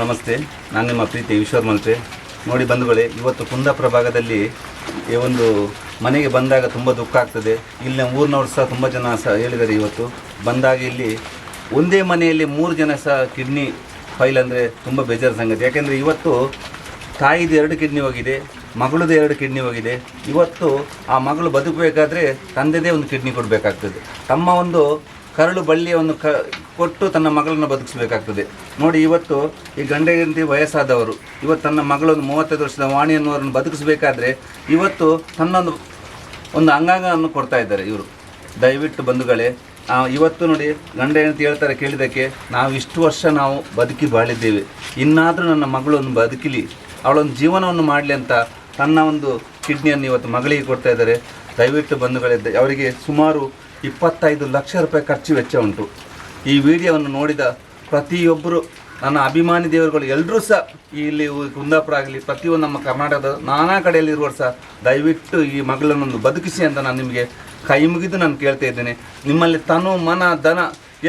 ನಮಸ್ತೆ, ನಾನು ನಿಮ್ಮ ಪ್ರೀತಿ ಈಶ್ವರ್ ಮಲ್ಪೆ. ನೋಡಿ ಬಂಧುಗಳೇ, ಇವತ್ತು ಕುಂದಾಪುರ ಭಾಗದಲ್ಲಿ ಈ ಒಂದು ಮನೆಗೆ ಬಂದಾಗ ತುಂಬ ದುಃಖ ಆಗ್ತದೆ. ಇಲ್ಲಿನ ಊರಿನವ್ರು ಸಹ ತುಂಬ ಜನ ಸಹ ಹೇಳಿದ್ದಾರೆ. ಇವತ್ತು ಬಂದಾಗ ಇಲ್ಲಿ ಒಂದೇ ಮನೆಯಲ್ಲಿ 3 ಜನ ಸಹ ಕಿಡ್ನಿ ಫೈಲ್ ಅಂದರೆ ತುಂಬ ಬೇಜಾರು ಸಂಗತಿ. ಯಾಕೆಂದರೆ ಇವತ್ತು ತಾಯಿದು 2 ಕಿಡ್ನಿ ಹೋಗಿದೆ, ಮಗಳದು 2 ಕಿಡ್ನಿ ಹೋಗಿದೆ. ಇವತ್ತು ಆ ಮಗಳು ಬದುಕಬೇಕಾದ್ರೆ ತಂದೆದೇ ಒಂದು ಕಿಡ್ನಿ ಕೊಡಬೇಕಾಗ್ತದೆ. ತಮ್ಮ ಒಂದು ಕರಳು ಬಳ್ಳಿಯನ್ನು ಕೊಟ್ಟು ತನ್ನ ಮಗಳನ್ನು ಬದುಕಿಸಬೇಕಾಗ್ತದೆ. ನೋಡಿ, ಇವತ್ತು ಈ ಗಂಡ ಹೆಂಡತಿ ವಯಸ್ಸಾದವರು ಇವತ್ತು ತನ್ನ ಮಗಳೊಂದು 35 ವರ್ಷದ ವಾಣಿ ಅನ್ನೋರನ್ನು ಬದುಕಿಸಬೇಕಾದ್ರೆ ಇವತ್ತು ತನ್ನೊಂದು ಅಂಗಾಂಗವನ್ನು ಕೊಡ್ತಾ ಇದ್ದಾರೆ ಇವರು. ದಯವಿಟ್ಟು ಬಂಧುಗಳೇ, ಇವತ್ತು ನೋಡಿ ಗಂಡ ಹೆಂಡತಿ ಹೇಳ್ತಾರೆ ಕೇಳಿದ್ದಕ್ಕೆ, ನಾವು ಇಷ್ಟು ವರ್ಷ ನಾವು ಬದುಕಿ ಬಾಳಿದ್ದೇವೆ, ಇನ್ನಾದರೂ ನನ್ನ ಮಗಳೊಂದು ಬದುಕಲಿ, ಅವಳೊಂದು ಜೀವನವನ್ನು ಮಾಡಲಿ ಅಂತ ತನ್ನ ಒಂದು ಕಿಡ್ನಿಯನ್ನು ಇವತ್ತು ಮಗಳಿಗೆ ಕೊಡ್ತಾ ಇದ್ದಾರೆ. ದಯವಿಟ್ಟು ಬಂಧುಗಳಿದ್ದ ಅವರಿಗೆ ಸುಮಾರು 25 ಲಕ್ಷ ರೂಪಾಯಿ ಖರ್ಚು ವೆಚ್ಚ ಉಂಟು. ಈ ವಿಡಿಯೋವನ್ನು ನೋಡಿದ ಪ್ರತಿಯೊಬ್ಬರು ನನ್ನ ಅಭಿಮಾನಿ ದೇವರುಗಳು ಎಲ್ಲರೂ ಸಹ ಇಲ್ಲಿ ಕುಂದಾಪುರ ಆಗಲಿ ಪ್ರತಿಯೊಂದು ನಮ್ಮ ಕರ್ನಾಟಕದ ನಾನಾ ಕಡೆಯಲ್ಲಿರುವರು ಸಹ ದಯವಿಟ್ಟು ಈ ಮಗಳನ್ನೊಂದು ಬದುಕಿಸಿ ಅಂತ ನಾನು ನಿಮಗೆ ಕೈ ಮುಗಿದು ನಾನು ಕೇಳ್ತಾ ಇದ್ದೇನೆ. ನಿಮ್ಮಲ್ಲಿ ತನು ಮನ ಧನ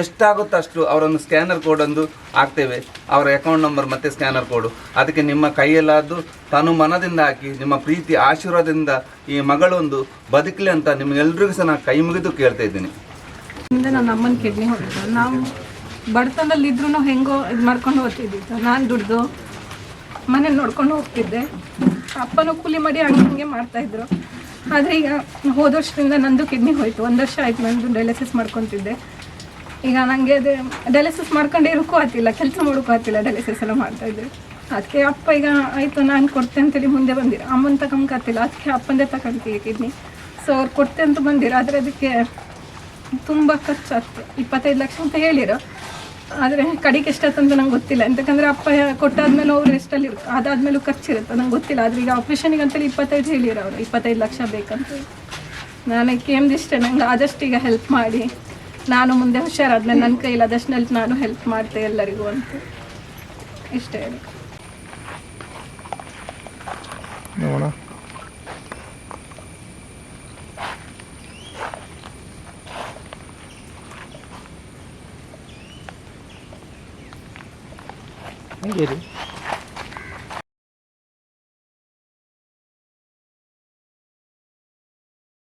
ಎಷ್ಟಾಗುತ್ತೋ ಅಷ್ಟು ಅವರನ್ನು ಸ್ಕ್ಯಾನರ್ ಕೋಡೊಂದು ಹಾಕ್ತೇವೆ, ಅವರ ಅಕೌಂಟ್ ನಂಬರ್ ಮತ್ತು ಸ್ಕ್ಯಾನರ್ ಕೋಡು. ಅದಕ್ಕೆ ನಿಮ್ಮ ಕೈಯಲ್ಲಾದ್ದು ತನು ಮನದಿಂದ ಹಾಕಿ ನಿಮ್ಮ ಪ್ರೀತಿ ಆಶೀರ್ವಾದದಿಂದ ಈ ಮಗಳೊಂದು ಬದುಕಲಿ ಅಂತ ನಿಮ್ಗೆಲ್ರಿಗೂ ಸಹ ನಾನು ಕೈ ಮುಗಿದು ಕೇಳ್ತಾ ಇದ್ದೀನಿ. ನನ್ನ ಅಮ್ಮನ ಕಿಡ್ನಿ ಹೊಡೆದು ನಾವು ಬಡತನದಲ್ಲಿ ಇದ್ರೂ ಹೆಂಗೋ ಇದು ಮಾಡ್ಕೊಂಡು ಹೋಗ್ತಿದ್ದಿದ್ದು. ನಾನು ದುಡ್ದು ಮನೆ ನೋಡ್ಕೊಂಡು ಹೋಗ್ತಿದ್ದೆ, ಅಪ್ಪನೂ ಕೂಲಿ ಮಾಡಿ ಹಂಗೆ ಮಾಡ್ತಾಯಿದ್ರು. ಆದರೆ ಈಗ ಹೋದ ವರ್ಷದಿಂದ ನಂದು ಕಿಡ್ನಿ ಹೋಯಿತು. 1 ವರ್ಷ ಆಯಿತು ನಂದು ಡಯಾಲಿಸಿಸ್ ಮಾಡ್ಕೊತಿದ್ದೆ. ಈಗ ನನಗೆ ಅದೇ ಡಯಾಲಿಸಿಸ್ ಮಾಡ್ಕೊಂಡೇ ಇರೋಕ್ಕೂ ಆಗ್ತಿಲ್ಲ, ಕೆಲಸ ಮಾಡೋಕ್ಕೂ ಆಗ್ತಿಲ್ಲ, ಡಯಾಲಿಸಿಸ್ ಎಲ್ಲ ಮಾಡ್ತಾಯಿದ್ದೆ. ಅದಕ್ಕೆ ಅಪ್ಪ ಈಗ ಆಯಿತು ನಾನು ಕೊಡ್ತೆ ಅಂತೇಳಿ ಮುಂದೆ ಬಂದಿರ. ಅಮ್ಮನ ತಗೊಂಡ್ಕಾಗ್ತಿಲ್ಲ, ಅದಕ್ಕೆ ಅಪ್ಪಂದೇ ತಗೊಂತೀವಿ ಕಿಡ್ನಿ. ಸೊ ಅವ್ರು ಕೊಡ್ತೆ ಅಂತ ಬಂದಿರ. ಆದರೆ ಅದಕ್ಕೆ ತುಂಬ ಖರ್ಚಾಗ್ತು, 25 ಲಕ್ಷ ಅಂತ ಹೇಳಿರೋ. ಆದರೆ ಕಡೆಗೆ ಎಷ್ಟಾಯ್ತಂತ ನಂಗೆ ಗೊತ್ತಿಲ್ಲ, ಎಂತಕ್ಕಂದರೆ ಅಪ್ಪ ಕೊಟ್ಟಾದ್ಮೇಲೆ ಅವ್ರು ಎಷ್ಟಲ್ಲಿ ಅದಾದಮೇಲೂ ಖರ್ಚಿರುತ್ತೆ ನಂಗೆ ಗೊತ್ತಿಲ್ಲ. ಆದರೆ ಈಗ ಆಪ್ರೇಷನಿಗೆ ಅಂತೇಳಿ 25 ಹೇಳಿರೋ ಅವರು, 25 ಲಕ್ಷ ಬೇಕಂತ. ನಾನು ಕೇಮ್ದಿಷ್ಟೇ, ನಂಗೆ ಆದಷ್ಟು ಈಗ ಹೆಲ್ಪ್ ಮಾಡಿ ನಾನು ಮುಂದೆ ಹುಷಾರಾದ್ಮೇಲೆ ನನ್ನ ಕೈಲಾದಷ್ಟು ನಾನು ಹೆಲ್ಪ್ ಮಾಡ್ತೆ ಎಲ್ಲರಿಗೂ ಅಂತ ಇಷ್ಟೇ ಹೇಳಿ. Thank you.